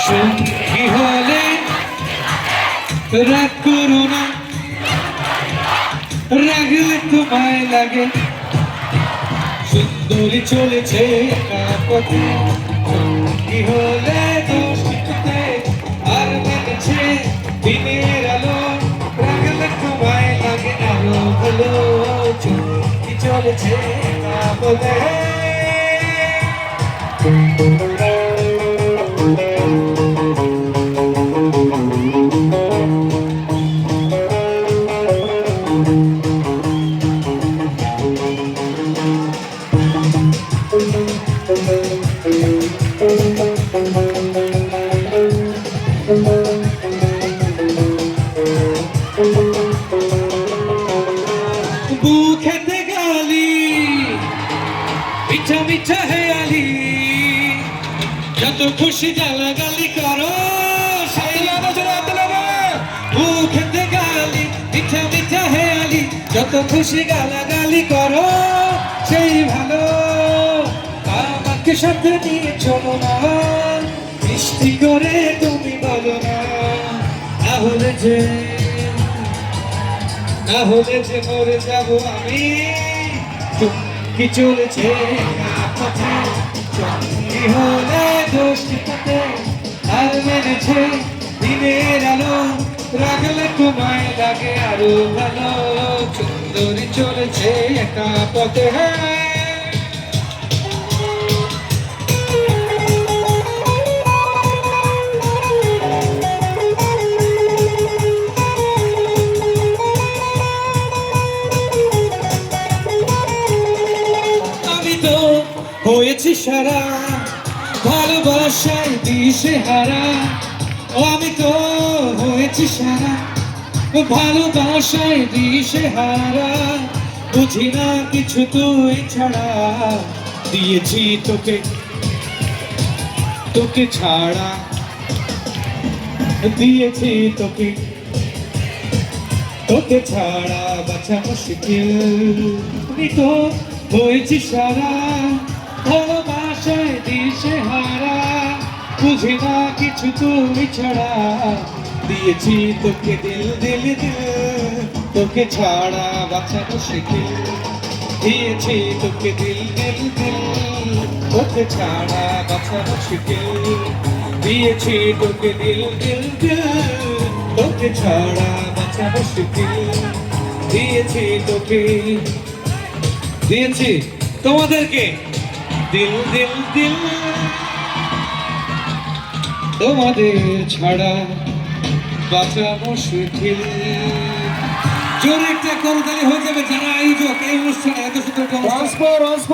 সঙ্গী হলে রাগ করো না, রাগলে তোমায় লাগে। সুন্দরী চলেছে একা পথে, সঙ্গী হলে দোষীতে আর মেনেছে দিনের আলো। রাগলে তোমায় লাগে আরো ভালো, সঙ্গী চলেছে একা পথে। বুকেতে গালি মিঠা মিঠা হেয়ালি, যত খুশি গালাগালি করো সেই বুকেতে গালি মিঠা মিঠা হেয়ালি, যত খুশি গালাগালি করো সেই ভালো। আমাকে সাথে নিয়ে চলো না, মিষ্টি করে তুমি বলো না, তাহলে যে মরে যাবো আমি। চুমকি চলেছে পথে, চুমকি হলে দোষীতে আর মেরেছে দিনের আলো। রাগলে তোমায় লাগে আরো ভালো, সুন্দরী চলেছে একা পথে। হয়েছি সারা ভালোবাসায় দিশে হারা, আমি তো হয়েছি সারা ভালোবাসায় দিশে হারা। বুঝি না কিছু তুই ছাড়া, দিয়েছি তোকে ছাড়া, দিয়েছি তোকে ছাড়া বাঁচা মুশকিল। আমি তো হয়েছি সারা ভালোবাসায় দিশে হারা, বুঝি না কিছু তুই ছাড়া, দিয়েছি তোকে দিল দিল দিল। তোকে ছাড়া বাঁচা মুশকিল, দিয়েছি তোকে দিল দিল দিল। তোকে ছাড়া বাঁচা মুশকিল, দিয়েছি তোকে দিল দিল দিল। তোকে ছাড়া বাঁচা মুশকিল, দিয়েছি তোমাদেরকে দিল দিল দিল। তোমাদের ছাড়া বাঁচা মুশকিল। জোরে একটা করতালি হয়ে যাবে।